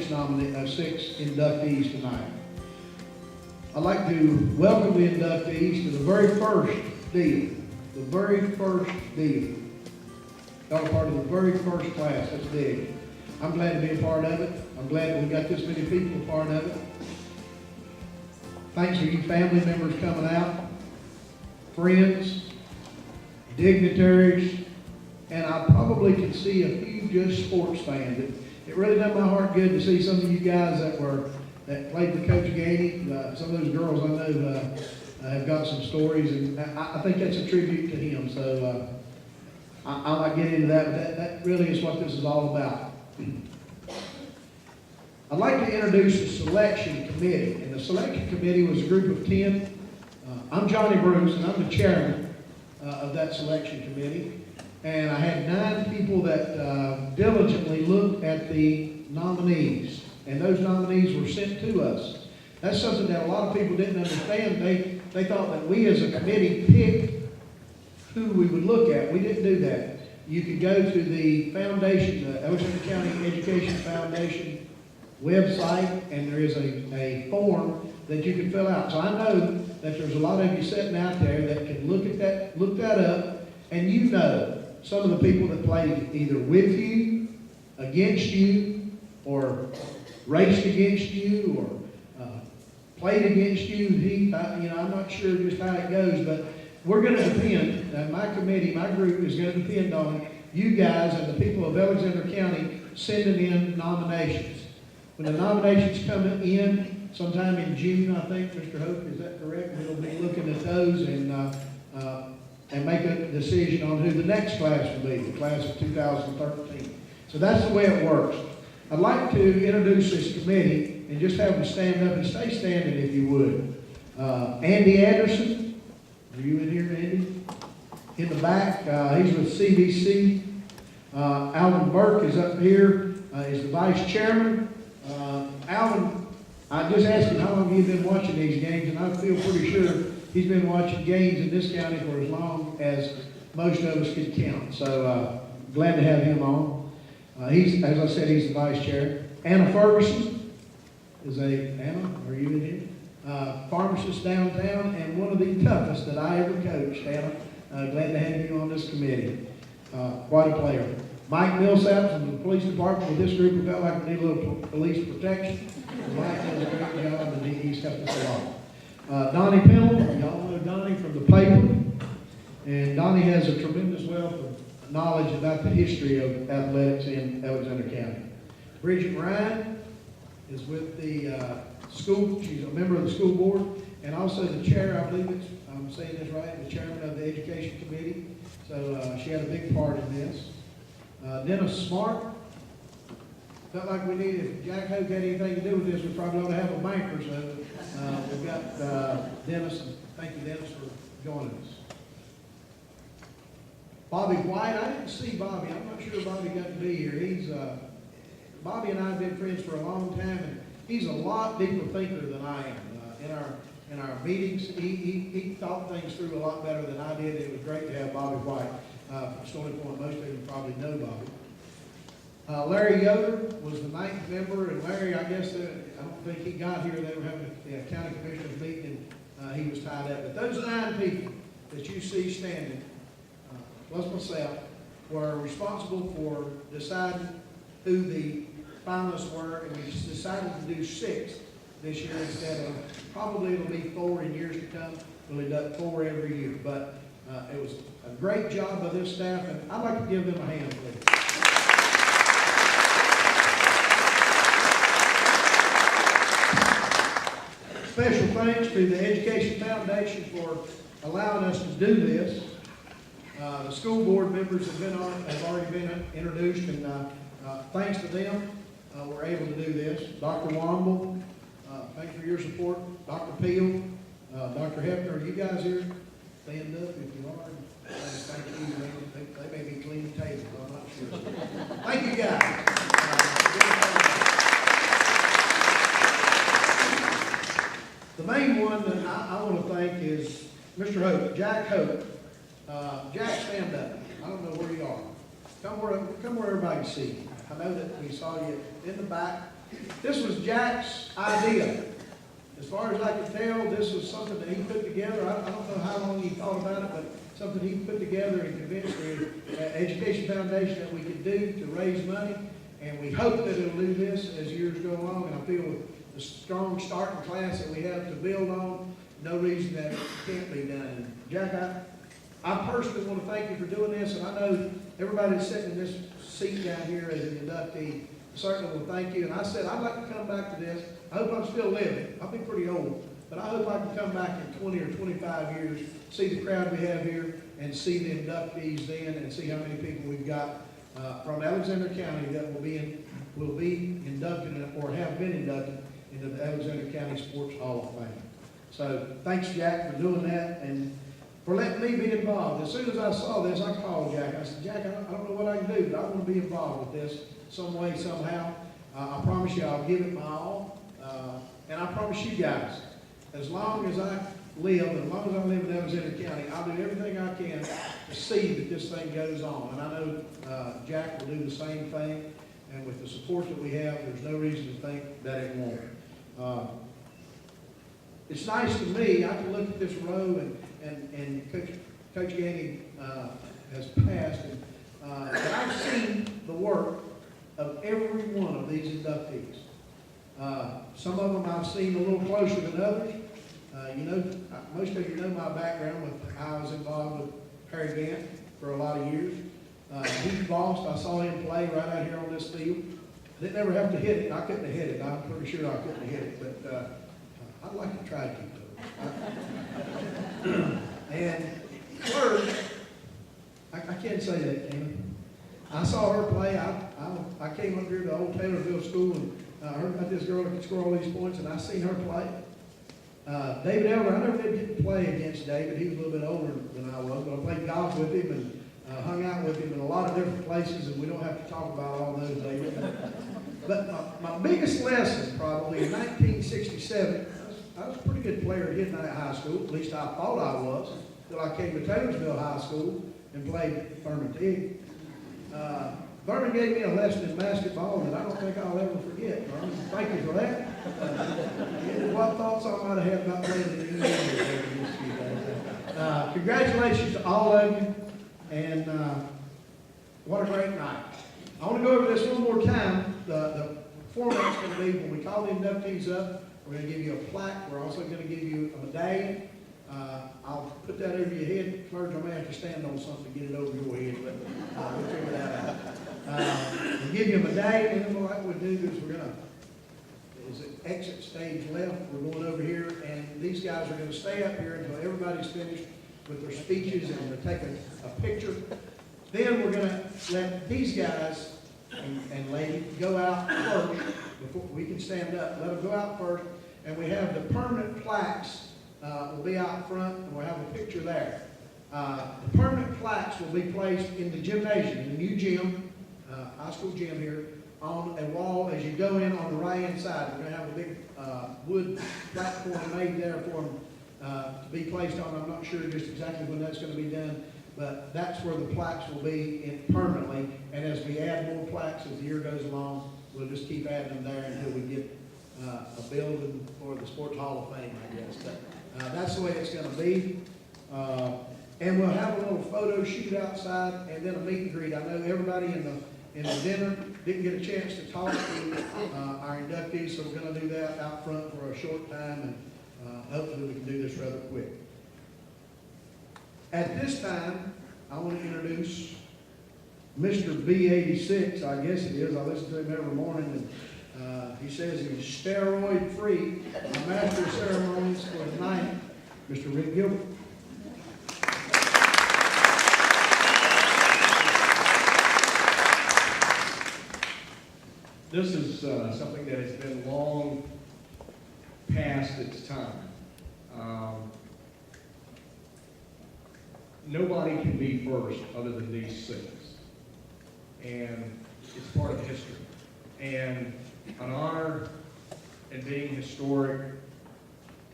six inductees tonight. I'd like to welcome the inductees to the very first deal. The very first deal. Y'all are part of the very first class. That's big. I'm glad to be a part of it. I'm glad that we got this many people a part of it. Thanks for you family members coming out, friends, dignitaries, and I probably can see a few just sports fans. It really done my heart good to see some of you guys that played with Coach Gainy. Some of those girls I know have got some stories, and I think that's a tribute to him. So I'll not get into that, but that really is what this is all about. I'd like to introduce the selection committee, and the selection committee was a group of 10. I'm Johnny Bruce, and I'm the chairman of that selection committee. And I had 9 people that diligently looked at the nominees, and those nominees were sent to us. That's something that a lot of people didn't understand. They thought that we as a committee picked who we would look at. We didn't do that. You could go to the foundation, the Alexander County Education Foundation website, and there is a form that you can fill out. So I know that there's a lot of you sitting out there that can look that up, and you know some of the people that played either with you, against you, or raced against you, or played against you. I'm not sure just how it goes, but we're going to depend, my committee, my group is going to depend on you guys and the people of Alexander County sending in nominations. When the nominations come in, sometime in June, I think, Mr. Hope, is that correct? We'll be looking at those and make a decision on who the next class will be, the class of 2013. So that's the way it works. I'd like to introduce this committee and just have them stand up and stay standing if you would. Andy Anderson, are you in here, Andy? In the back, he's with CBC. Alvin Burke is up here, is the vice chairman. Alvin, I just asked him how long he's been watching these games, and I feel pretty sure he's been watching games in this county for as long as most of us could count. So glad to have him on. As I said, he's the vice chair. Anna Ferguson Anna, are you in here? Pharmacist downtown, and one of the toughest that I ever coached. Anna, glad to have you on this committee. Quite a player. Mike Millsap from the police department. With this group, we felt like we need a little police protection. Mike does a great job, and he's helped us a lot. Donnie Pennell, y'all know Donnie from the paper. And Donnie has a tremendous wealth of knowledge about the history of athletics in Alexander County. Bridget Ryan is with the school. She's a member of the school board, and also the chair, I believe I'm saying this right, the chairman of the education committee. So she had a big part in this. Dennis Smart. Felt like we needed, if Jack Hoke had anything to do with this, we probably ought to have a banker. So we've got Dennis, and thank you, Dennis, for joining us. Bobby White, I didn't see Bobby. I'm not sure Bobby got to be here. Bobby and I have been friends for a long time, and he's a lot deeper thinker than I am. In our meetings, he thought things through a lot better than I did. It was great to have Bobby White. From Stony Point, most of you probably know Bobby. Larry Yoder was the 9th member, and Larry, I guess, I don't think he got here. They were having a county commissioners meeting, and he was tied up. But those 9 people that you see standing, plus myself, were responsible for deciding who the finalists were, and we decided to do 6 this year instead of, probably it'll be 4 in years to come. We'll end up 4 every year. But it was a great job by this staff, and I'd like to give them a hand, please. Special thanks to the Education Foundation for allowing us to do this. The school board members have already been introduced, and thanks to them, we're able to do this. Dr. Womble, thanks for your support. Dr. Peel, Dr. Hefner, are you guys here? Stand up if you are. Thank you. They may be cleaning tables, I'm not sure. Thank you, guys. The main one that I want to thank is Mr. Hope, Jack Hope. Jack, stand up. I don't know where you are. Come where everybody can see you. I know that we saw you in the back. This was Jack's idea. As far as I can tell, this was something that he put together. I don't know how long he thought about it, but something he put together and convinced the Education Foundation that we could do to raise money. And we hope that it'll do this as years go along. And I feel with the strong starting class that we have to build on, no reason that it can't be done. And Jack, I personally want to thank you for doing this, and I know everybody that's sitting in this seat down here as an inductee certainly will thank you. And I said I'd like to come back to this. I hope I'm still living. I'll be pretty old, but I hope I can come back in 20 or 25 years, see the crowd we have here, and see the inductees then, and see how many people we've got from Alexander County that will be inducted or have been inducted into the Alexander County Sports Hall of Fame. So thanks, Jack, for doing that and for letting me be involved. As soon as I saw this, I called Jack. I said, Jack, I don't know what I can do, but I want to be involved with this some way, somehow. I promise you I'll give it my all. And I promise you guys, as long as I live, as long as I live in Alexander County, I'll do everything I can to see that this thing goes on. And I know Jack will do the same thing. And with the support that we have, there's no reason to think that it won't. It's nice to me, I can look at this row and Coach Gainy has passed, and I've seen the work of every one of these inductees. Some of them I've seen a little closer than others. You know, most of you know my background with how I was involved with Harry Gant for a lot of years. Heath Boss, I saw him play right out here on this field. I didn't ever have to hit it. I couldn't have hit it. I'm pretty sure I couldn't have hit it, but I'd like to try to. And third, I can't say that, Amy. I saw her play. I came up here to Old Taylorville School and heard about this girl that could score all these points, and I seen her play. David Elder, I never did get to play against David. He was a little bit older than I was, but I played golf with him and hung out with him in a lot of different places, and we don't have to talk about all those, David. But my biggest lesson, probably, in 1967, I was a pretty good player at Hidden High School. At least I thought I was, until I came to Taylorsville High School and played Thurman T. Thurman gave me a lesson in basketball that I don't think I'll ever forget. Thurman, thank you for that. What thoughts I might have had about playing in the NBA. Congratulations to all of you, and what a great night. I want to go over this one more time. The format's going to be, when we call the inductees up, we're going to give you a plaque. We're also going to give you a medallion. I'll put that over your head. Clergy, I may have to stand on something to get it over your head, but we'll figure that out. We'll give you a medallion, and then what we'll do is we're going to exit stage left. We're going over here, and these guys are going to stay up here until everybody's finished with their speeches and we'll take a picture. Then we're going to let these guys and ladies go out first before we can stand up. Let them go out first, and we have the permanent plaques will be out front, and we'll have a picture there. The permanent plaques will be placed in the gymnasium, in the new gym, high school gym here, on a wall as you go in on the right-hand side. We're going to have a big wood platform made there for them to be placed on. I'm not sure just exactly when that's going to be done, but that's where the plaques will be in permanently. And as we add more plaques as the year goes along, we'll just keep adding them there until we get a building for the Sports Hall of Fame, I guess. But that's the way it's going to be. And we'll have a little photo shoot outside and then a meet and greet. I know everybody in the dinner didn't get a chance to talk to our inductees, so we're going to do that out front for a short time, and hopefully we can do this rather quick. At this time, I want to introduce Mr. B86, I guess it is. I listen to him every morning, and he says he's steroid-free. Our Master of Ceremonies for the night, Mr. Rick Gilbert. This is something that has been long past its time. Nobody can be first other than these six. And it's part of history. And an honor and being historic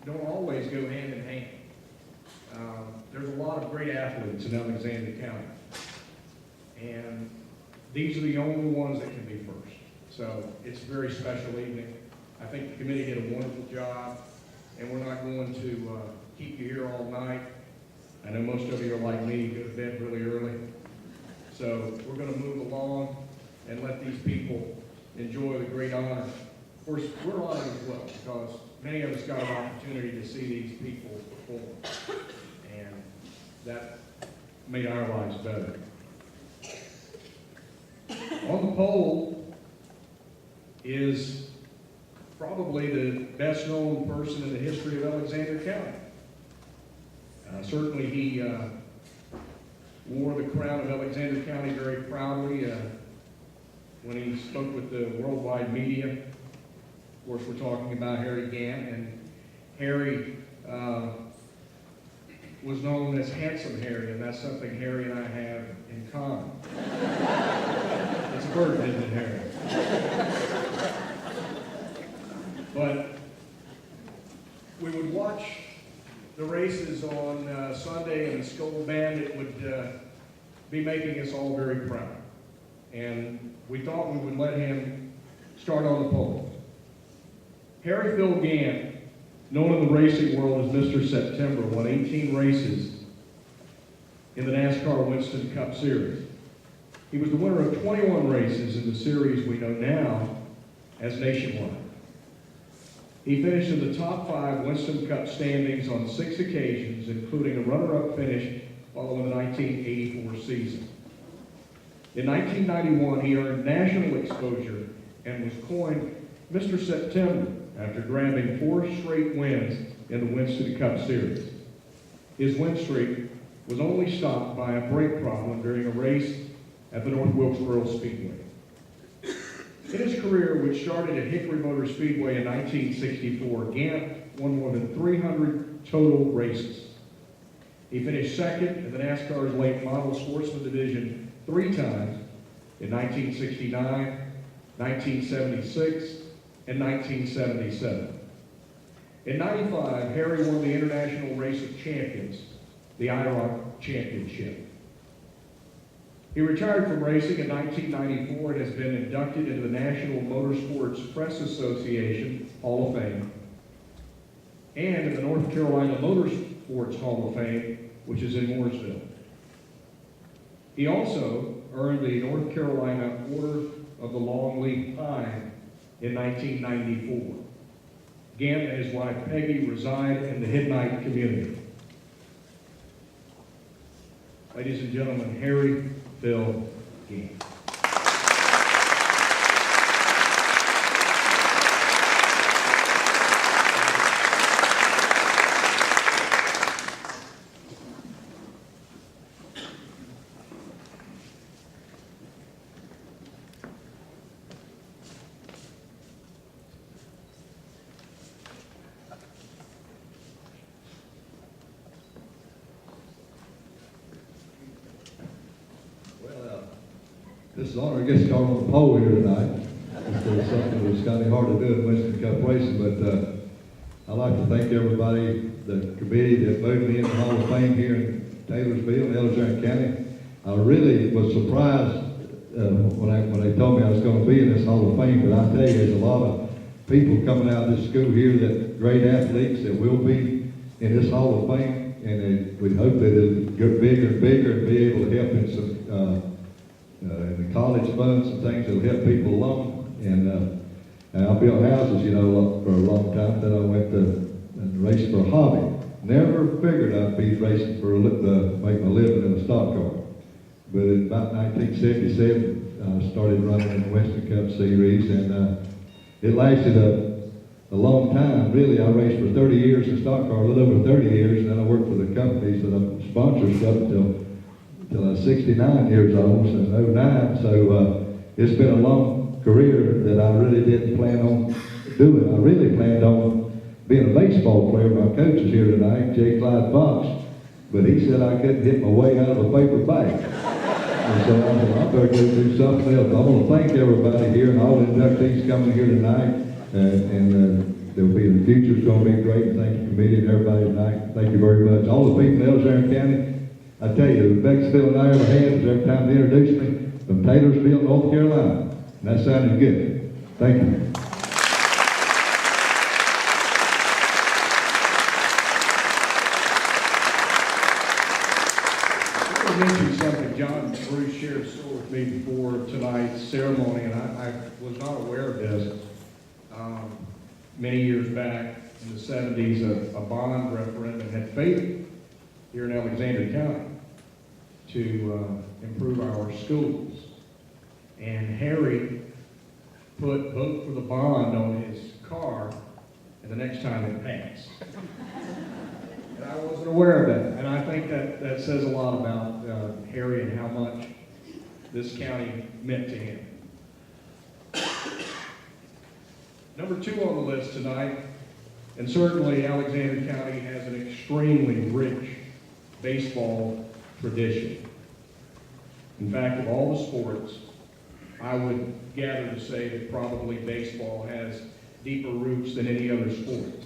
don't always go hand in hand. There's a lot of great athletes in Alexander County. And these are the only ones that can be first. So it's a very special evening. I think the committee did a wonderful job, and we're not going to keep you here all night. I know most of you are like me, go to bed really early. So we're going to move along and let these people enjoy the great honor. Of course, we're honored as well, because many of us got an opportunity to see these people perform, and that made our lives better. On the pole is probably the best known person in the history of Alexander County. Certainly he wore the crown of Alexander County very proudly when he spoke with the worldwide media. Of course, we're talking about Harry Gant, and Harry was known as Handsome Harry, and that's something Harry and I have in common. It's a bird, isn't it, Harry? But we would watch the races on Sunday, and the Skull Bandit would be making us all very proud. And we thought we would let him start on the pole. Harry Phil Gant, known in the racing world as Mr. September, won 18 races in the NASCAR Winston Cup Series. He was the winner of 21 races in the series we know now as Nationwide. He finished in the top 5 Winston Cup standings on 6 occasions, including a runner-up finish following the 1984 season. In 1991, he earned national exposure and was coined Mr. September after grabbing 4 straight wins in the Winston Cup Series. His win streak was only stopped by a brake problem during a race at the North Wilkesboro Speedway. In his career, which started at Hickory Motor Speedway in 1964, Gant won more than 300 total races. He finished second in the NASCAR's late model sportsman division 3 times in 1969, 1976, and 1977. In 95, Harry won the International Race of Champions, the IROC Championship. He retired from racing in 1994 and has been inducted into the National Motorsports Press Association Hall of Fame and in the North Carolina Motorsports Hall of Fame, which is in Mooresville. He also earned the North Carolina Order of the Longleaf Pine in 1994. Gant and his wife Peggy reside in the Hidnite community. Ladies and gentlemen, Harry Phil Gant. This is an honor to get started on the pole here tonight. It's something that was kind of hard to do in Winston Cup racing, but I'd like to thank everybody, the committee that voted me in the Hall of Fame here in Taylorsville and Auditorium County. I really was surprised when they told me I was going to be in this Hall of Fame, but I tell you, there's a lot of people coming out of this school here, that great athletes that will be in this Hall of Fame, and we hope that it'll get bigger and bigger and be able to help in some in the college funds and things that'll help people along. And I built houses, you know, for a long time. Then I went to race for a hobby. Never figured I'd be racing for make my living in a stock car. But in about 1977, I started running in the Winston Cup Series, and it lasted a long time. Really, I raced for 30 years in stock car, a little over 30 years, and then I worked for the companies that I sponsored stuff until I was 69 years old, since 09. So it's been a long career that I really didn't plan on doing. I really planned on being a baseball player. My coach is here tonight, J. Clyde Fox, but he said I couldn't hit my way out of a paper bag. And so I said, I better go do something else. I want to thank everybody here and all the inductees coming here tonight. There'll be, the future's going to be great. And thank you, committee, and everybody tonight. Thank you very much. All the people in Auditorium County, I tell you, the best feeling I ever had was every time they introduced me, from Taylorsville, North Carolina. And that sounded good. Thank you. I want to mention something. John Bruce shared a story with me before tonight's ceremony, and I was not aware of this. Many years back in the 70s, a bond referendum had failed here in Alexander County to improve our schools. And Harry put vote for the bond on his car, and the next time it passed. And I wasn't aware of that. And I think that says a lot about Harry and how much this county meant to him. Number 2 on the list tonight, and certainly Alexander County has an extremely rich baseball tradition. In fact, of all the sports, I would gather to say that probably baseball has deeper roots than any other sport.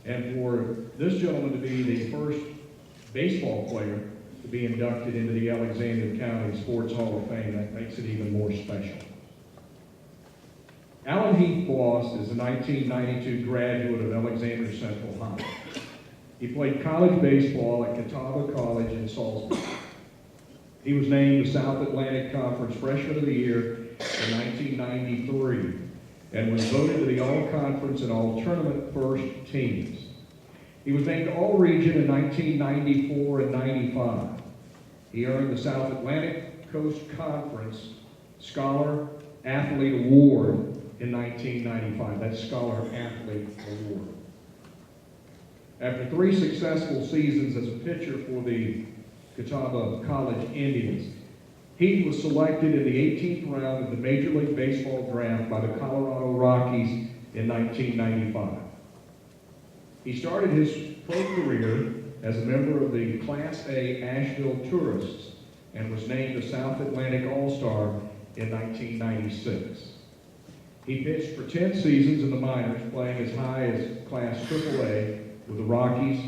And for this gentleman to be the first baseball player to be inducted into the Alexander County Sports Hall of Fame, that makes it even more special. Alan Heath Boss is a 1992 graduate of Alexander Central High. He played college baseball at Catawba College in Salisbury. He was named the South Atlantic Conference Freshman of the Year in 1993 and was voted to the All-Conference and All-Tournament first teams. He was named All-Region in 1994 and 95. He earned the South Atlantic Coast Conference Scholar Athlete Award in 1995. That's Scholar Athlete Award. After 3 successful seasons as a pitcher for the Catawba College Indians, Heath was selected in the 18th round of the Major League Baseball draft by the Colorado Rockies in 1995. He started his pro career as a member of the Class A Asheville Tourists and was named the South Atlantic All-Star in 1996. He pitched for 10 seasons in the minors, playing as high as Class AAA with the Rockies,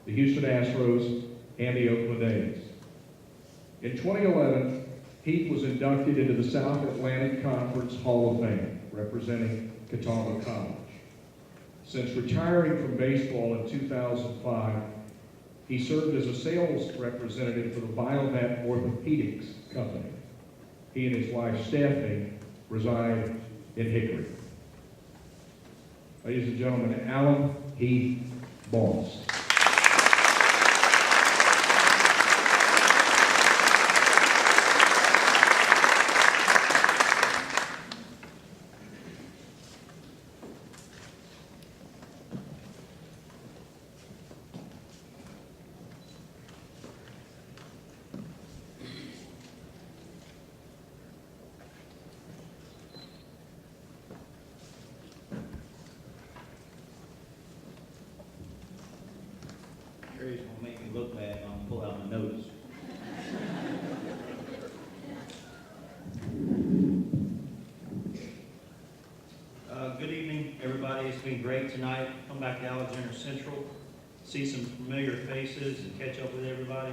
the Houston Astros, and the Oakland A's. In 2011, Heath was inducted into the South Atlantic Conference Hall of Fame, representing Catawba College. Since retiring from baseball in 2005, he served as a sales representative for the Biomet Orthopedics Company. He and his wife, Stephanie, reside in Hickory. Ladies and gentlemen, Alan Heath Boss. It's gonna make me look bad when I pull out my notes. Good evening, everybody. It's been great tonight. Come back to Alexander Central, see some familiar faces, and catch up with everybody.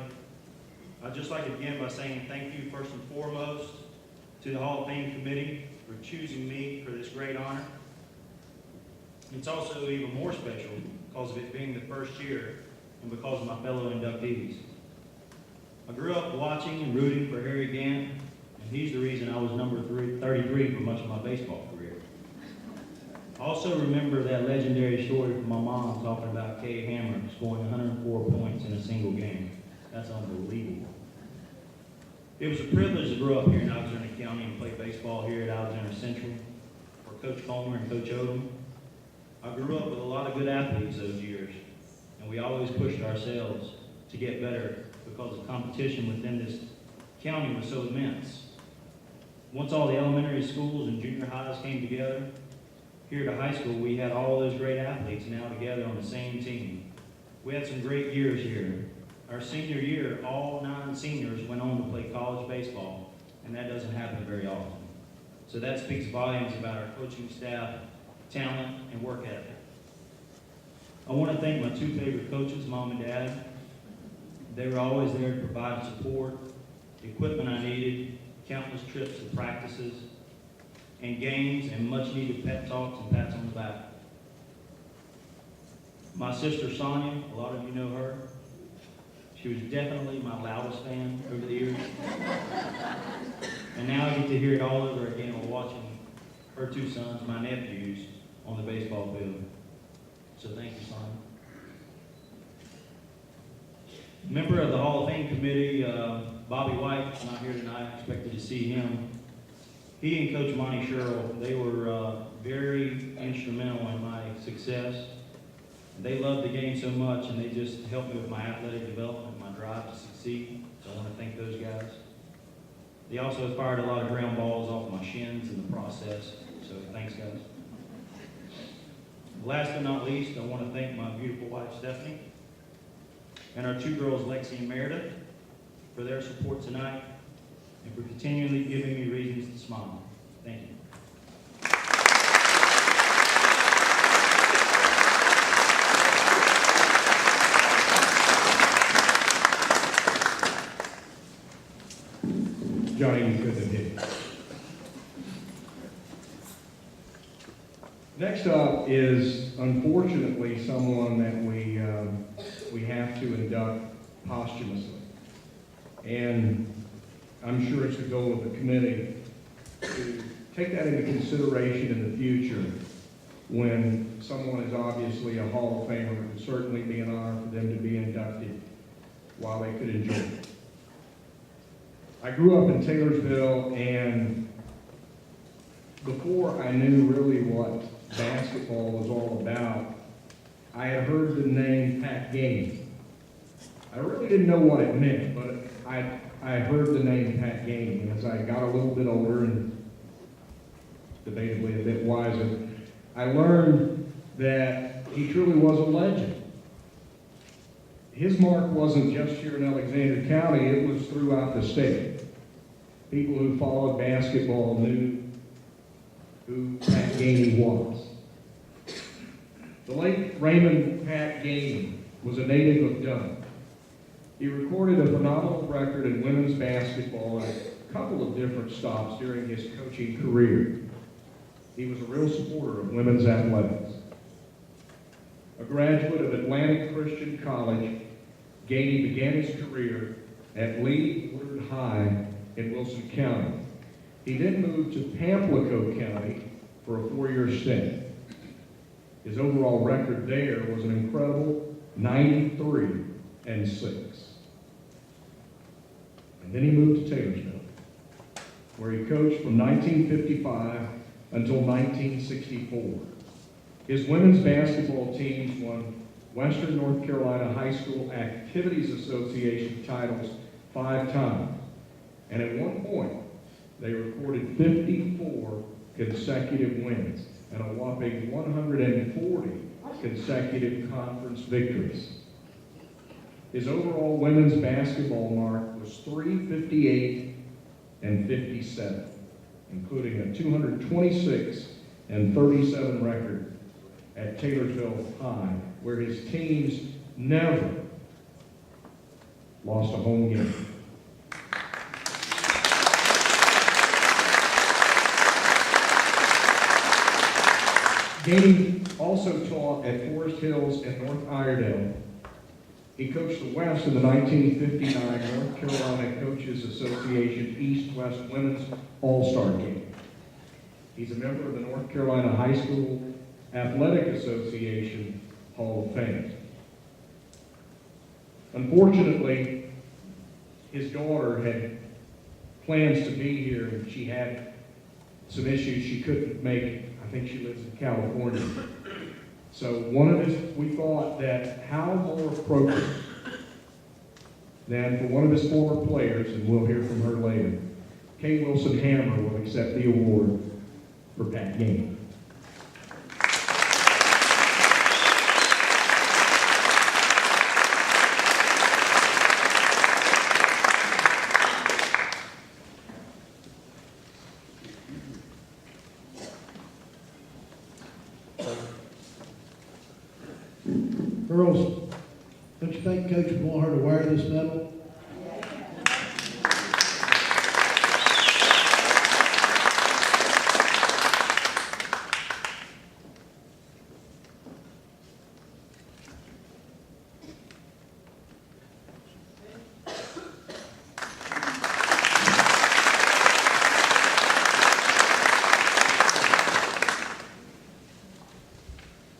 I'd just like to begin by saying thank you first and foremost to the Hall of Fame Committee for choosing me for this great honor. It's also even more special because of it being the first year and because of my fellow inductees. I grew up watching and rooting for Harry Gant, and he's the reason I was number 33 for much of my baseball career. I also remember that legendary story from my mom talking about Kay Hammer scoring 104 points in a single game. That's unbelievable. It was a privilege to grow up here in Alexander County and play baseball here at Alexander Central for Coach Comer and Coach Odom. I grew up with a lot of good athletes those years, and we always pushed ourselves to get better because the competition within this county was so immense. Once all the elementary schools and junior highs came together, here at high school we had all those great athletes now together on the same team. We had some great years here. Our senior year, all 9 seniors went on to play college baseball, and that doesn't happen very often. So that speaks volumes about our coaching staff, talent, and work ethic. I want to thank my 2 favorite coaches, Mom and Dad. They were always there to provide support, the equipment I needed, countless trips to practices and games and much needed pep talks and pats on the back. My sister Sonia, a lot of you know her. She was definitely my loudest fan over the years. And now I get to hear it all over again while watching her two sons, my nephews, on the baseball field. So thank you, Sonia. Member of the Hall of Fame committee, Bobby White, not here tonight, expected to see him. He and Coach Monty Sherrill, they were very instrumental in my success. They loved the game so much, and they just helped me with my athletic development, my drive to succeed. So I want to thank those guys. They also fired a lot of ground balls off my shins in the process. So thanks, guys. Last but not least, I want to thank my beautiful wife, Stephanie, and our two girls, Lexi and Meredith, for their support tonight and for continually giving me reasons to smile. Thank you. Johnny, you couldn't have hit it. Next up is, unfortunately, someone that we have to induct posthumously. And I'm sure it's the goal of the committee to take that into consideration in the future when someone is obviously a Hall of Famer. It would certainly be an honor for them to be inducted while they could enjoy it. I grew up in Taylorsville, and before I knew really what basketball was all about, I had heard the name Pat Gainy. I really didn't know what it meant, but I heard the name Pat Gainy. As I got a little bit older and debatably a bit wiser, I learned that he truly was a legend. His mark wasn't just here in Alexander County, it was throughout the state. People who followed basketball knew who Pat Gainy was. The late Raymond Pat Gainy was a native of Dunn. He recorded a phenomenal record in women's basketball at a couple of different stops during his coaching career. He was a real supporter of women's athletics. A graduate of Atlantic Christian College, Gainy began his career at Lee Woodard High in Wilson County. He then moved to Pamplico County for a 4-year stint. His overall record there was an incredible 93-6. And then he moved to Taylorsville, where he coached from 1955 until 1964. His women's basketball teams won Western North Carolina High School Activities Association titles 5 times. And at one point, they recorded 54 consecutive wins and a whopping 140 consecutive conference victories. His overall women's basketball mark was 358-57, including a 226-37 record at Taylorsville High, where his teams never lost a home game. Gainy also taught at Forest Hills and North Iredale. He coached the West in the 1959 North Carolina Coaches Association East-West Women's All-Star Game. He's a member of the North Carolina High School Athletic Association Hall of Fame. Unfortunately, his daughter had plans to be here, and she had some issues she couldn't make it. I think she lives in California. So we thought that how more appropriate than for one of his former players, and we'll hear from her later, Kay Wilson Hammer will accept the award for Pat Gainy. Girls, don't you think Coach would want her to wear this medal?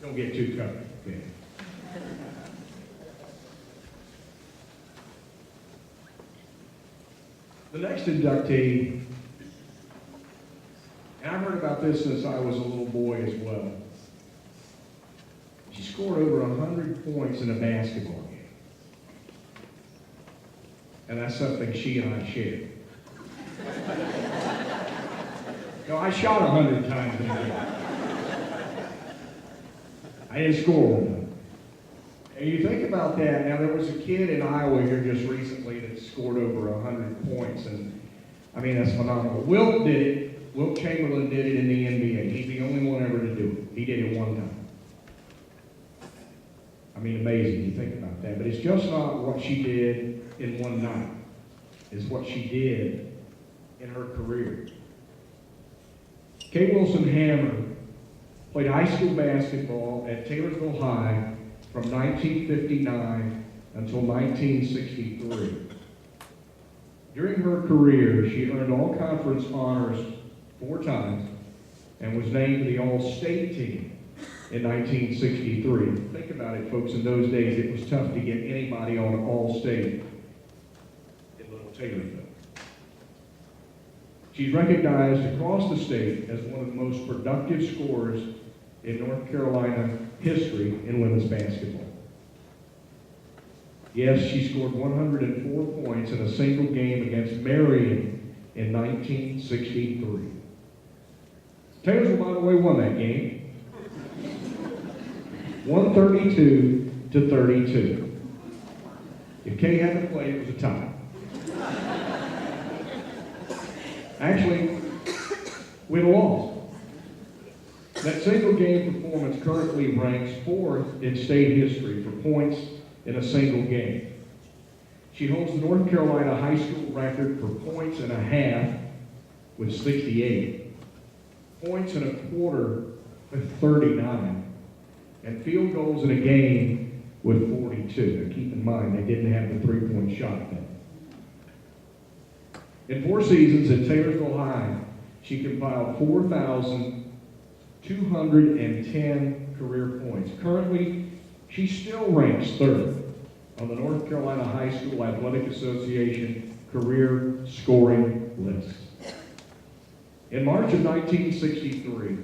Don't get too covered, okay? The next inductee, and I've heard about this since I was a little boy as well. She scored over 100 points in a basketball game. And that's something she and I shared. No, I shot 100 times in a game. I didn't score one time. And you think about that, now there was a kid in Iowa here just recently that scored over 100 points, and I mean, that's phenomenal. Wilt did it. Wilt Chamberlain did it in the NBA. He's the only one ever to do it. He did it one time. I mean, amazing, you think about that. But it's just not what she did in one night. It's what she did in her career. Kay Wilson Hammer played high school basketball at Taylorsville High from 1959 until 1963. During her career, she earned all-conference honors 4 times and was named to the All-State team in 1963. Think about it, folks. In those days, it was tough to get anybody on All-State in Little Taylorsville. She's recognized across the state as one of the most productive scorers in North Carolina history in women's basketball. Yes, she scored 104 points in a single game against Marion in 1963. Taylorsville, by the way, won that game. 132-32. If Kay hadn't played, it was a tie. Actually, we'd have lost. That single game performance currently ranks 4th in state history for points in a single game. She holds the North Carolina high school record for points and a half with 68, points in a quarter with 39, and field goals in a game with 42. Now keep in mind, they didn't have the three-point shot then. In 4 seasons at Taylorsville High, she compiled 4,210 career points. Currently, she still ranks 3rd on the North Carolina High School Athletic Association career scoring list. In March of 1963,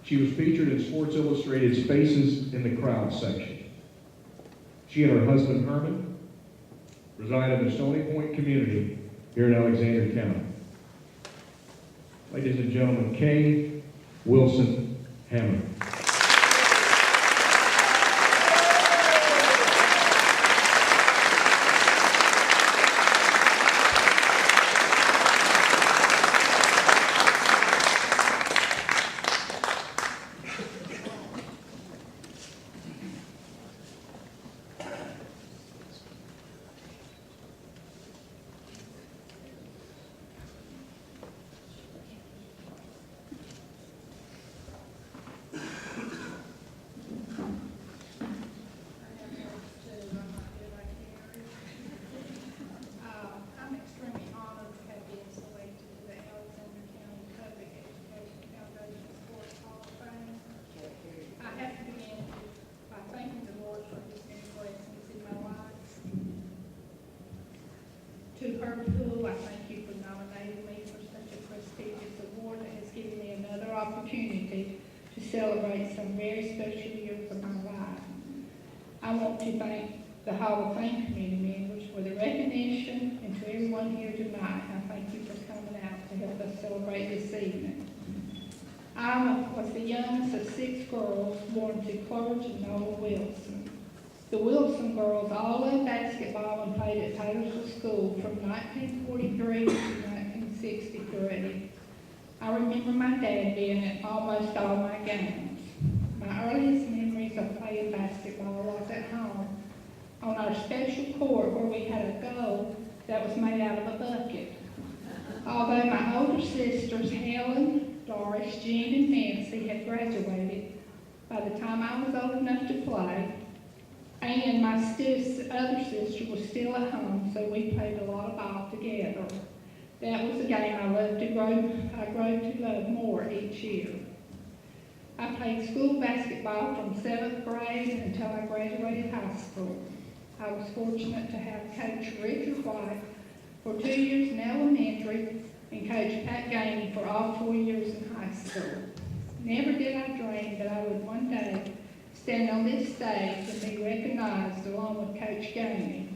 she was featured in Sports Illustrated's Faces in the Crowd section. She and her husband, Herman, reside in the Stony Point community here in Alexander County. Ladies and gentlemen, Kay Wilson Hammer. I'm extremely honored to have been selected to the Alexander County Public Education Foundation Sports Hall of Fame. I have to begin by thanking the Lord for His many blessings in my life. To Herb Poole, I thank you for nominating me for such a prestigious award that has given me another opportunity to celebrate some very special years of my life. I want to thank the Hall of Fame committee members for the recognition, and to everyone here tonight, I thank you for coming out to help us celebrate this evening. I was the youngest of 6 girls born to Clarence and Noah Wilson. The Wilson girls all loved basketball and played at Taylorsville School from 1943 to 1963. I remember my dad being at almost all my games. My earliest memories of playing basketball was at home on our special court where we had a goal that was made out of a bucket. Although my older sisters, Helen, Doris, Jean, and Nancy, had graduated by the time I was old enough to play, and my other sister was still at home, so we played a lot of ball together. That was a game I grew to love more each year. I I played school basketball from 7th grade until I graduated high school. I was fortunate to have Coach Richard White for 2 years in elementary and Coach Pat Gainy for all 4 years in high school. Never did I dream that I would one day stand on this stage and be recognized along with Coach Gainy.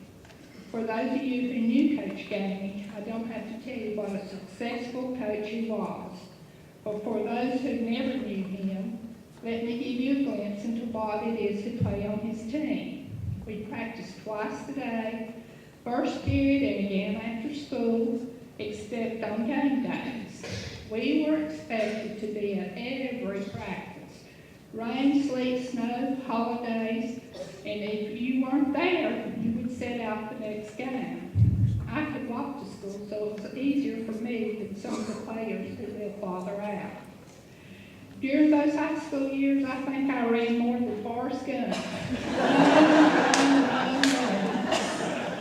For those of you who knew Coach Gainy, I don't have to tell you what a successful coach he was. But for those who never knew him, let me give you a glimpse into what it is to play on his team. We practiced twice a day, first period and again after school, except on game days. We were expected to be at every practice. Rain, sleet, snow, holidays, and if you weren't there, you would set out the next game. I could walk to school, so it was easier for me than some of the players who lived farther out. During those high school years, I think I ran more than Forrest Gump. Run.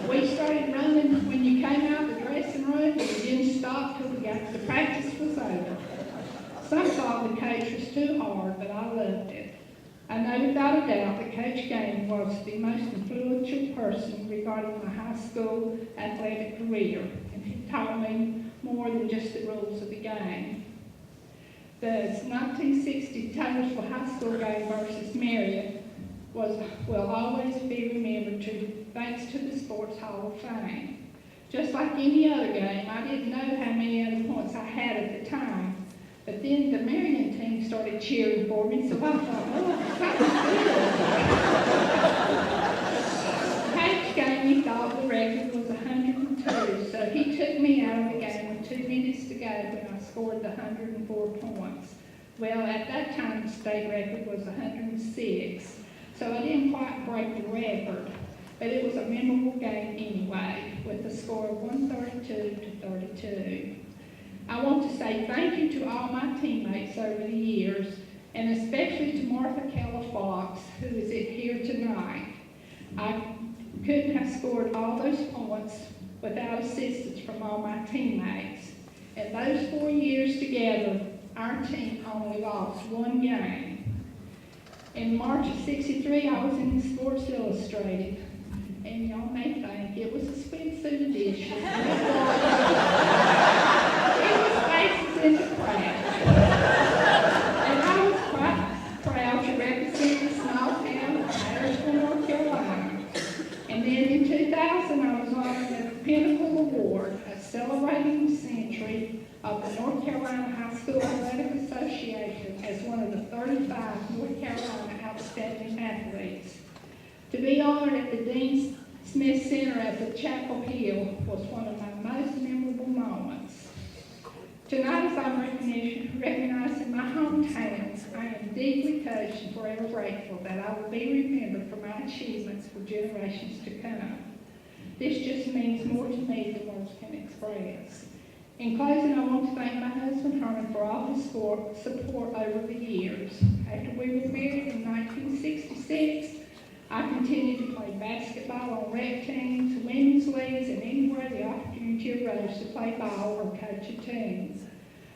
We started running when you came out of the dressing room, and we didn't stop till the practice was over. Some thought the coach was too hard, but I loved it. I know without a doubt that Coach Gainy was the most influential person regarding my high school athletic career, and he taught me more than just the rules of the game. The 1960 Taylorsville High School game versus Marion will always be remembered thanks to the Sports Hall of Fame. Just like any other game, I didn't know how many other points I had at the time. But then the Marion team started cheering for me, so I thought, oh, something's good. Coach Gainy thought the record was 102, so he took me out of the game with 2 minutes to go when I scored the 104 points. Well, at that time, the state record was 106, so I didn't quite break the record, but it was a memorable game anyway, with a score of 132 to 32. I want to say thank you to all my teammates over the years, and especially to Martha Keller Fox, who is here tonight. I couldn't have scored all those points without assistance from all my teammates. And those 4 years together, our team only lost 1 game. In March of '63, I was in Sports Illustrated, and y'all may think it was a swimsuit edition. In the crowd. And I was quite proud to represent the small town of Harrisville, North Carolina. And then in 2000, I was honored with the Pinnacle Award, celebrating the century of the North Carolina High School Athletic Association as one of the 35 North Carolina outstanding athletes. To be honored at the Dean Smith Center at the Chapel Hill was one of my most memorable moments. Tonight, as I'm recognized in my hometown, I am deeply touched and forever grateful that I will be remembered for my achievements for generations to come. This just means more to me than words can express. In closing, I want to thank my husband Herman for all his support over the years. After we were married in 1966, I continued to play basketball on rec teams, women's leagues, and anywhere the opportunity arose to play ball or coach a team.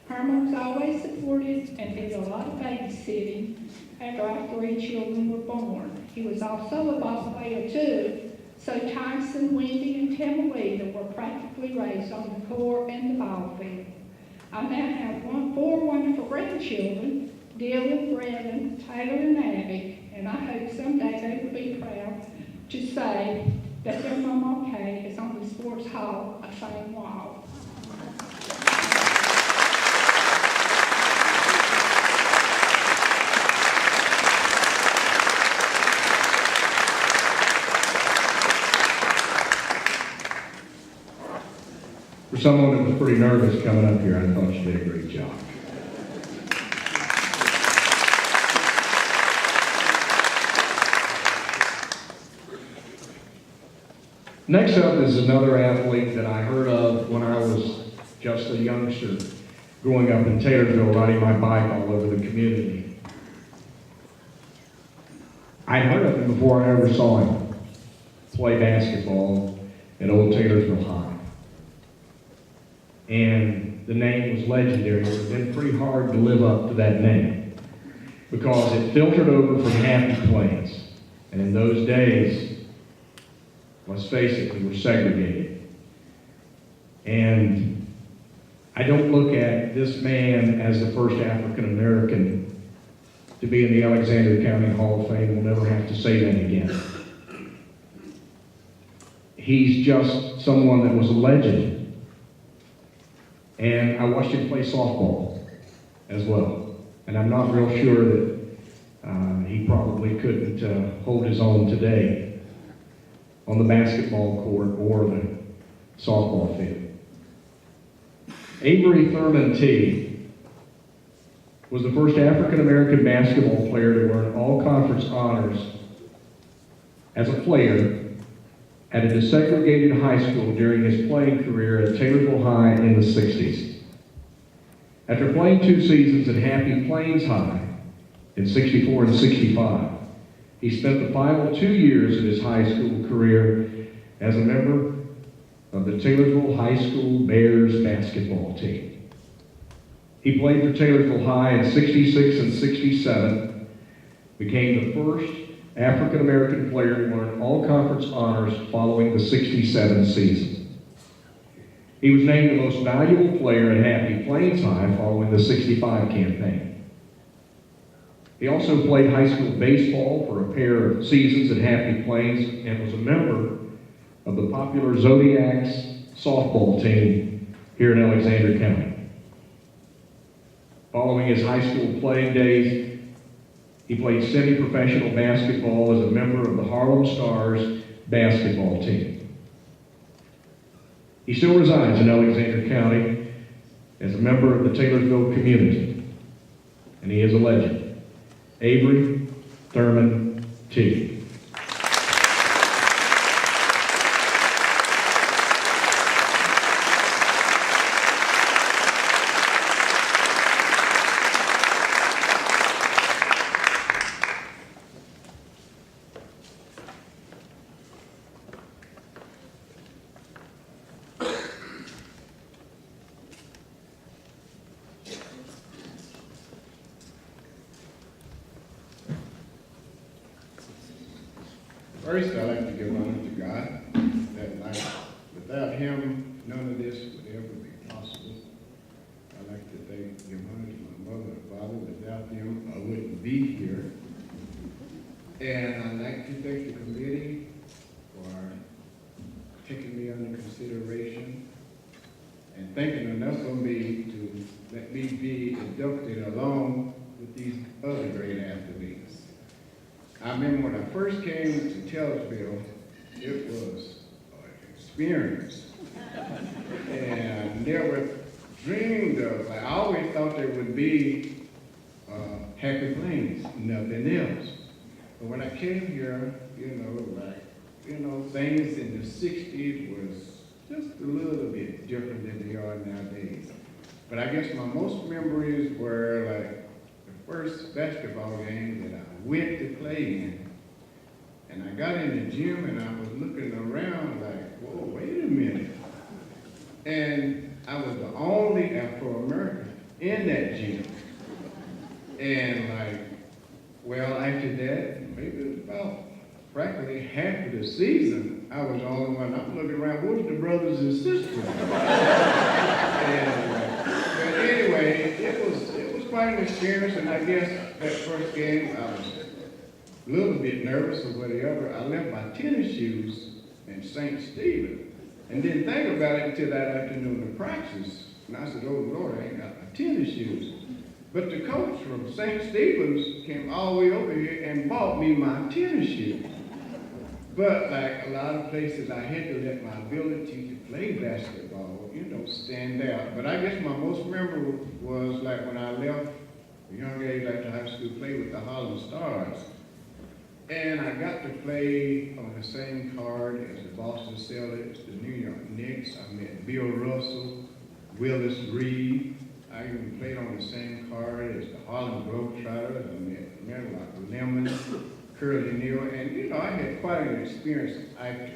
Herman was always supportive and did a lot of babysitting after our 3 children were born. He was also a ball player too, so Tyson, Wendy, and Tamalita were practically raised on the court and the ball field. I now have 4 wonderful grandchildren, Dylan, Brandon, Taylor, and Abby, and I hope someday they will be proud to say that their Mama Kay is on the Sports Hall of Fame wall. For someone that was pretty nervous coming up here, I thought you did a great job. Next up is another athlete that I heard of when I was just a youngster, growing up in Taylorsville, riding my bike all over the community. I'd heard of him before I ever saw him play basketball at Old Taylorsville High. And the name was legendary. It would have been pretty hard to live up to that name. because it filtered over from Happy Plains. And in those days, let's face it, we were segregated. And I don't look at this man as the first African American to be in the Alexander County Hall of Fame. We'll never have to say that again. He's just someone that was a legend. And I watched him play softball as well. And I'm not real sure that he probably couldn't hold his own today on the basketball court or the softball field. Avery Thurman T was the first African-American basketball player to earn all conference honors as a player at a desegregated high school during his playing career at Taylorsville High in the 60s. After playing 2 seasons at Happy Plains High in 64 and 65, he spent the final 2 years of his high school career as a member of the Taylorsville High School Bears basketball team. He played for Taylorsville High in 66 and 67, became the first African-American player to earn all conference honors following the 67 season. He was named the most valuable player at Happy Plains High following the 65 campaign. He also played high school baseball for a pair of seasons at Happy Plains and was a member of the popular Zodiacs softball team here in Alexander County. Following his high school playing days, he played semi-professional basketball as a member of the Harlem Stars basketball team. He still resides in Alexander County as a member of the Taylorsville community, and he is a legend. Avery Thurman T. First, I'd like to give honor to God that like, without Him, none of this would ever be possible. I'd like to give honor to my mother and father. Without them, I wouldn't be here. And I'd like to thank the committee for taking me under consideration and thinking enough of me to let me be inducted along with these other great athletes. I remember when I first came to Taylorsville, it was an experience. And I never dreamed of, I always thought there would be Happy Plains, nothing else. But when I came here, things in the 60s was just a little bit different than they are nowadays. But I guess my most memories were like the first basketball game that I went to play in. And I got in the gym and I was looking around like, whoa, wait a minute. And I was the only Afro-American in that gym. And after that, maybe about practically half of the season, I was the only one. I'm looking around, where's the brothers and sisters? But anyway, it was quite an experience, and I guess that first game, I was a little bit nervous or whatever. I left my tennis shoes in St. Stephen and didn't think about it until that afternoon of practice. And I said, oh Lord, I ain't got my tennis shoes. But the coach from St. Stephen's came all the way over here and bought me my tennis shoes. But like a lot of places, I had to let my ability to play basketball, stand out. But I guess my most memorable was like when I left a young age after high school, play with the Harlem Stars. And I got to play on the same card as the Boston Celtics, the New York Knicks. I met Bill Russell, Willis Reed. I even played on the same card as the Harlem Globetrotters. I met men like Lemon, Curly Neal, and I had quite an experience after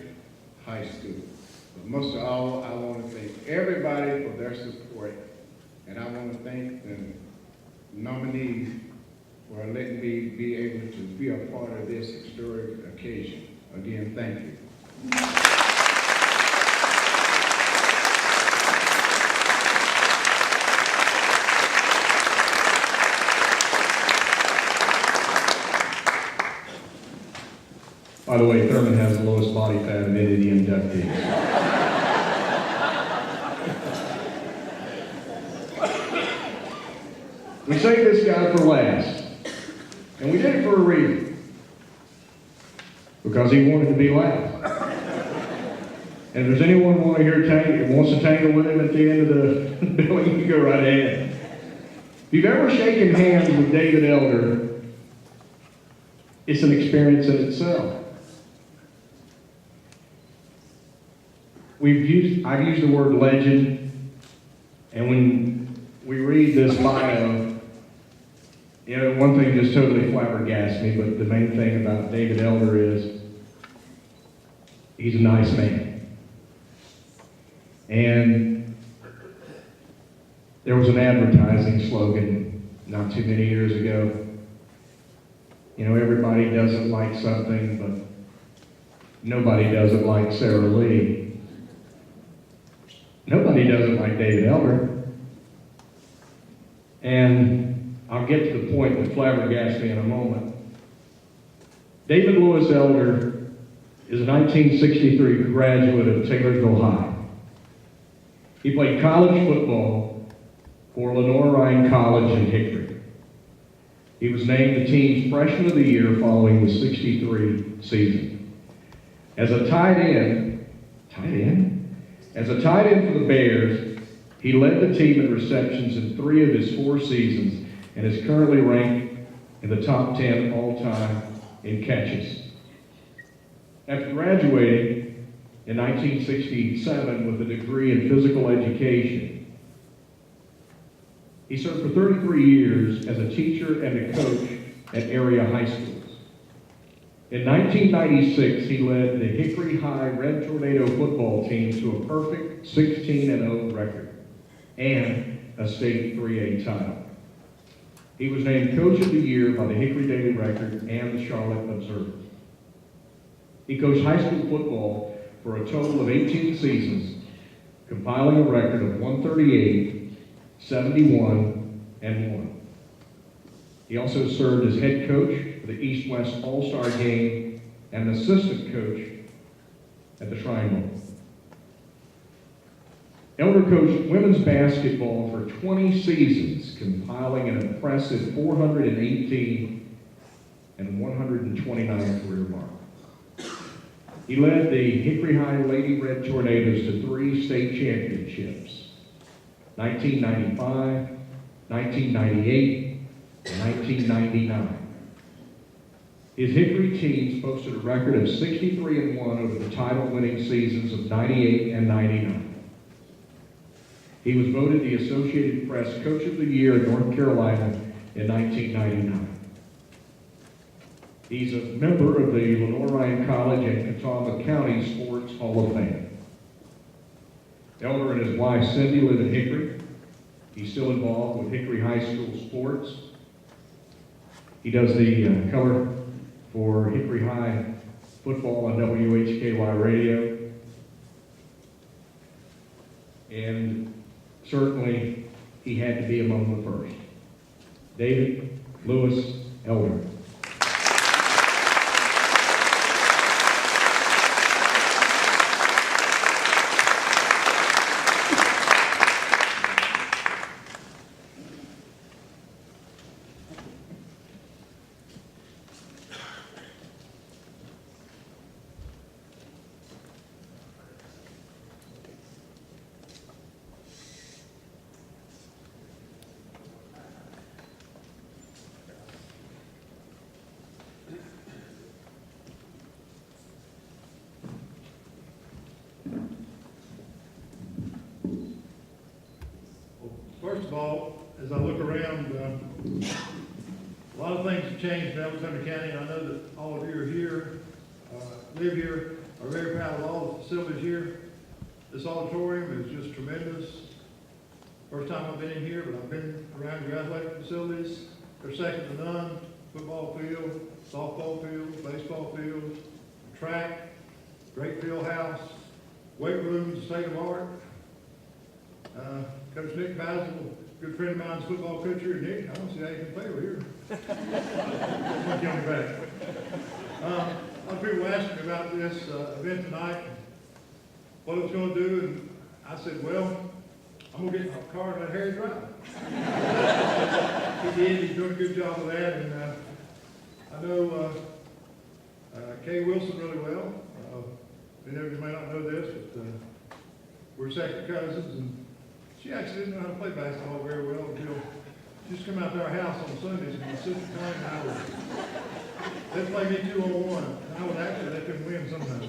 high school. But most of all, I want to thank everybody for their support, and I want to thank the nominees for letting me be able to be a part of this historic occasion. Again, thank you. By the way, Thurman has the lowest body fat of any of the inductees. We saved this guy for last, and we did it for a reason. Because he wanted to be last. And if there's anyone wants to tangle with him at the end of the bill, you can go right ahead. If you've ever shaken hands with David Elder, it's an experience in itself. I've used the word legend, and when we read this bio, you know, one thing just totally flabbergasts me, but the main thing about David Elder is he's a nice man. And there was an advertising slogan not too many years ago. You know, everybody doesn't like something, but nobody doesn't like Sarah Lee. Nobody doesn't like David Elder. And I'll get to the point that flabbergasts me in a moment. David Lewis Elder is a 1963 graduate of Taylorsville High. He played college football for Lenore Ryan College in Hickory. He was named the team's freshman of the year following the 63 season. As a tight end for the Bears, he led the team in receptions in 3 of his 4 seasons and is currently ranked in the top 10 all-time in catches. After graduating in 1967 with a degree in physical education, he served for 33 years as a teacher and a coach at area high schools. In 1996, he led the Hickory High Red Tornado football team to a perfect 16-0 record and a state 3A title. He was named Coach of the Year by the Hickory Daily Record and the Charlotte Observer. He coached high school football for a total of 18 seasons, compiling a record of 138, 71, and 1. He also served as head coach for the East-West All-Star Game and assistant coach at the Shrine Bowl. Elder coached women's basketball for 20 seasons, compiling an impressive 418 and 129 career mark. He led the Hickory High Lady Red Tornadoes to 3 state championships, 1995, 1998, and 1999. His Hickory teams posted a record of 63-1 over the title-winning seasons of 98 and 99. He was voted the Associated Press Coach of the Year in North Carolina in 1999. He's a member of the Lenore Ryan College and Catawba County Sports Hall of Fame. Elder and his wife Cindy live in Hickory. He's still involved with Hickory High School sports. He does the color for Hickory High football on WHKY radio. And certainly, he had to be among the first. David Lewis Elder. First of all, as I look around, a lot of things have changed in Alexander County. I know that all of you are here, live here, are very proud of all the facilities here. This auditorium is just tremendous. First time I've been in here, but I've been around your athletic facilities. they're second to none. Football field, softball field, baseball field, track, great field house, weight rooms, state of art. Coach Nick Basil, good friend of mine's football coach here. Nick, I don't see how you can play over here. I'll get me back. A lot of people asked me about this event tonight, what I was going to do, and I said, well, I'm going to get in my car and let Harry drive. He did. He's doing a good job of that, and I know Kay Wilson really well. Many of you may not know this, but we're second cousins, and she actually didn't know how to play basketball very well until she just come out to our house on Sundays, and my sister Connie and I would, they'd play me 2-on-1, and I would actually let them win sometimes.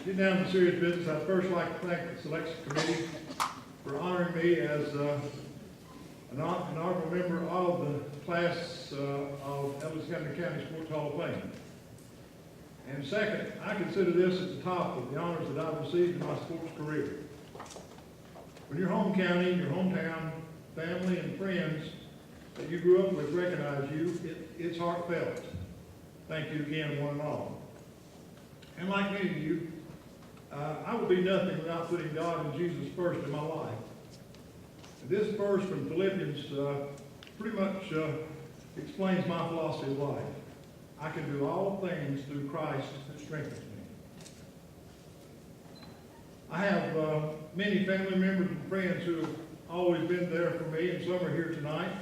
Getting down to serious business, I'd first like to thank the selection committee for honoring me as an honorable member of the class of Ellis County Sports Hall of Fame. And second, I consider this at the top of the honors that I've received in my sports career. When your home county, your hometown, family, and friends that you grew up with recognize you, it's heartfelt. Thank you again, one and all. And like many of you, I would be nothing without putting God and Jesus first in my life. And this verse from Philippians pretty much explains my philosophy of life. I can do all things through Christ that strengthens me. I have many family members and friends who have always been there for me, and some are here tonight.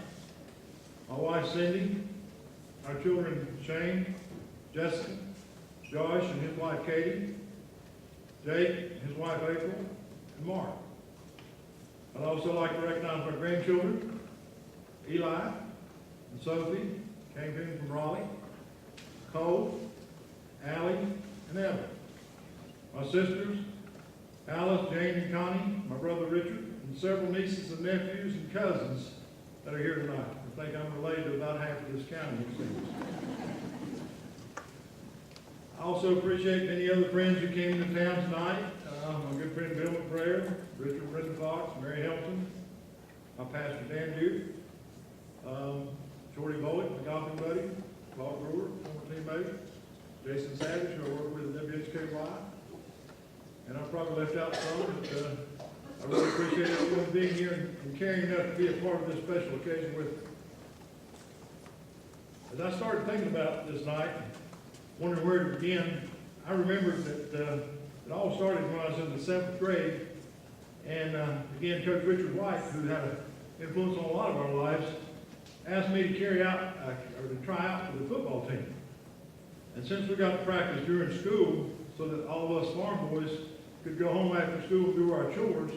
My wife Cindy, our children Shane, Jessica, Josh and his wife Katie, Jake, his wife April, and Mark. I'd also like to recognize my grandchildren, Eli and Sophie, came in from Raleigh, Cole, Allie, and Evan. My sisters, Alice, Jane, and Connie, my brother Richard, and several nieces and nephews and cousins that are here tonight. I think I'm related to about half of this county, it seems. I also appreciate many other friends who came into town tonight. My good friend Bill McBrayer, Richard Brendan Fox, Mary Helton, my pastor Dan Duke, Shorty Bullock, my golfing buddy, Paul Brewer, former teammate, Jason Savage, who I work with at WHKY. And I probably left out some, but I really appreciate everyone being here and caring enough to be a part of this special occasion with me. As I started thinking about this night, wondering where to begin, I remembered that it all started when I was in the 7th grade, and again, Coach Richard White, who had an influence on a lot of our lives, asked me to carry out, or to try out for the football team. And since we got to practice during school, so that all of us farm boys could go home after school and do our chores,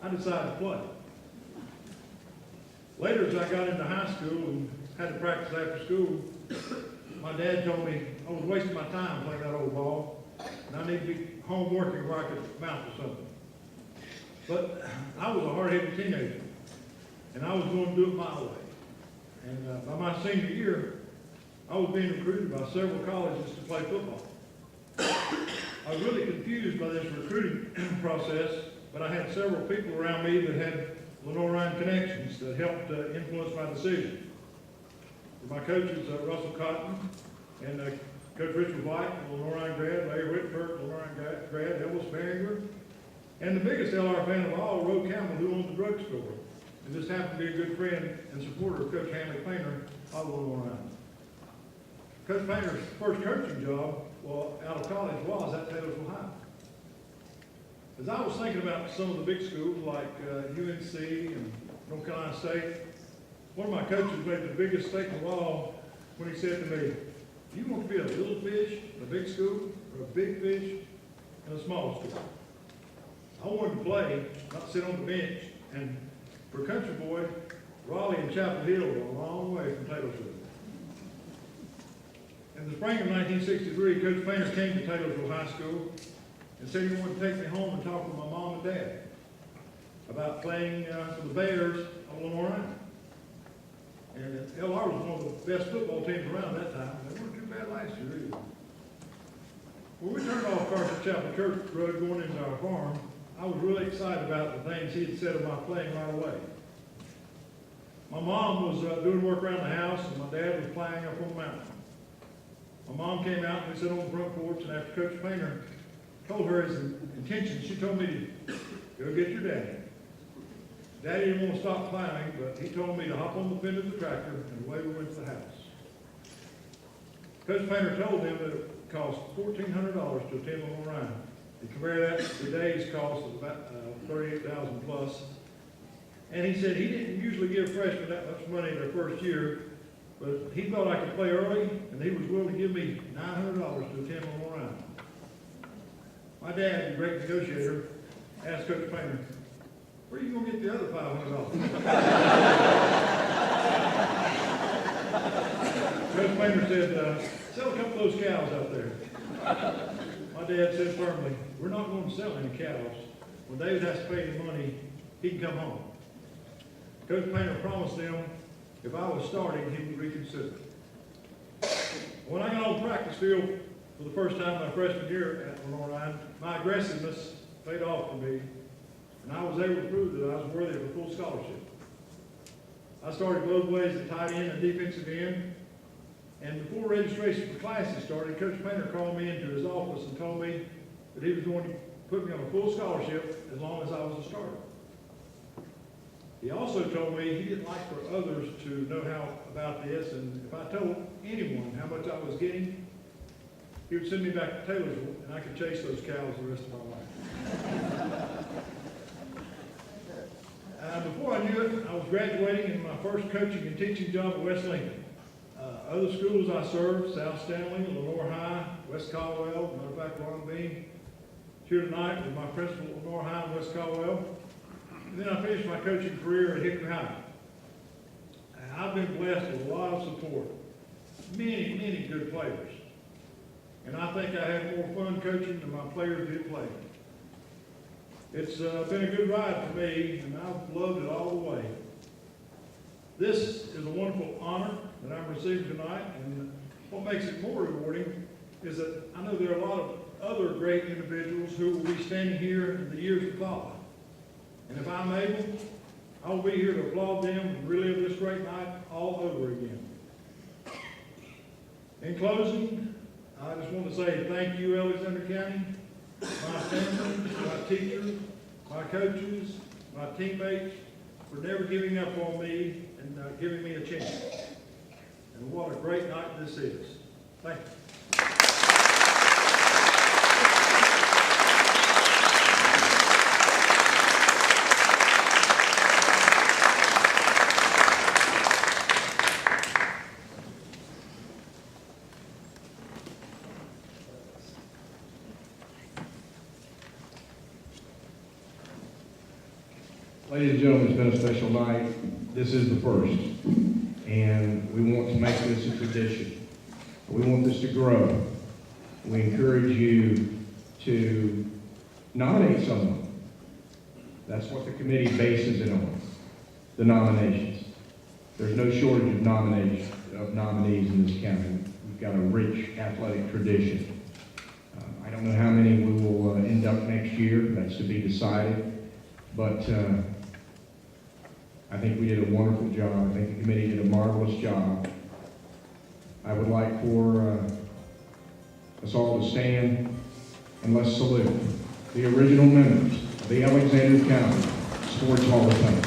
I decided to play. Later, as I got into high school and had to practice after school, my dad told me I was wasting my time playing that old ball, and I need to be home working where I could mount to something. But I was a hard-headed teenager, and I was going to do it my way. And by my senior year, I was being recruited by several colleges to play football. I was really confused by this recruiting process, but I had several people around me that had Lenore Ryan connections that helped influence my decision. My coaches, Russell Cotton and Coach Richard White, Lenore Ryan grad, Larry Whitford, Lenore Ryan grad, Elvis Barringer, and the biggest LR fan of all, Roe Campbell, who owned the drugstore. And just happened to be a good friend and supporter of Coach Hanley Painter of Lenore Ryan. Coach Painter's first coaching job out of college was at Taylorsville High. As I was thinking about some of the big schools like UNC and North Carolina State, one of my coaches made the biggest statement of all when he said to me, "Do you want to be a little fish in a big school or a big fish in a small school?" I wanted to play, not sit on the bench, and for a country boy, Raleigh and Chapel Hill were a long way from Taylorsville. In the spring of 1963, Coach Painter came to Taylorsville High School and said he wanted to take me home and talk with my mom and dad about playing for the Bears of Lenore Ryan. And LR was one of the best football teams around that time. They weren't too bad last year either. Well, we turned off Carson Chapel Church Road going into our farm. I was really excited about the things he had said about playing right away. My mom was doing work around the house, and my dad was playing up on the mountain. My mom came out and we sat on the front porch, and after Coach Painter told her his intentions, she told me to go get your daddy. Daddy didn't want to stop plowing, but he told me to hop on the fender of the tractor, and away we went to the house. Coach Painter told them that it cost $1,400 to attend on Orion. You compare that to today's cost of about $38,000 plus. And he said he didn't usually give freshmen that much money their first year, but he thought I could play early, and he was willing to give me $900 to attend on Orion. My dad, the great negotiator, asked Coach Painter, "Where are you going to get the other $500? Coach Painter said, "Sell a couple of those cows out there." My dad said firmly, "We're not going to sell any cows. When David has to pay the money, he can come home." Coach Painter promised them if I was starting, he would reconsider. When I got on the practice field for the first time my freshman year at Auditorium, my aggressiveness paid off for me, and I was able to prove that I was worthy of a full scholarship. I started both ways at tight end and defensive end, and before registration for classes started, Coach Painter called me into his office and told me that he was going to put me on a full scholarship as long as I was a starter. He also told me he didn't like for others to know about this, and if I told anyone how much I was getting, he would send me back to Taylorsville, and I could chase those cows the rest of my life. Before I knew it, I was graduating in my first coaching and teaching job at West Lincoln. Other schools I served, South Stanley, Lenore High, West Caldwell, matter of fact, Ron Bean. Here tonight with my principal at Lenore High and West Caldwell. And then I finished my coaching career at Hickory High. And I've been blessed with a lot of support, many good players. And I think I had more fun coaching than my players did playing. It's been a good ride for me, and I've loved it all the way. This is a wonderful honor that I'm receiving tonight, and what makes it more rewarding is that I know there are a lot of other great individuals who will be standing here in the years to follow. And if I'm able, I will be here to applaud them and relive this great night all over again. In closing, I just want to say thank you, Alexander County, my family, my teachers, my coaches, my teammates, for never giving up on me and giving me a chance. And what a great night this is. Thank you. Ladies and gentlemen, it's been a special night. This is the first, and we want to make this a tradition. We want this to grow. We encourage you to nominate someone. That's what the committee bases it on, the nominations. There's no shortage of nominees in this county. We've got a rich athletic tradition. I don't know how many we will induct next year. That's to be decided. But I think we did a wonderful job. I think the committee did a marvelous job. I would like for us all to stand and let's salute the original members of the Alexander County Sports Hall of Fame.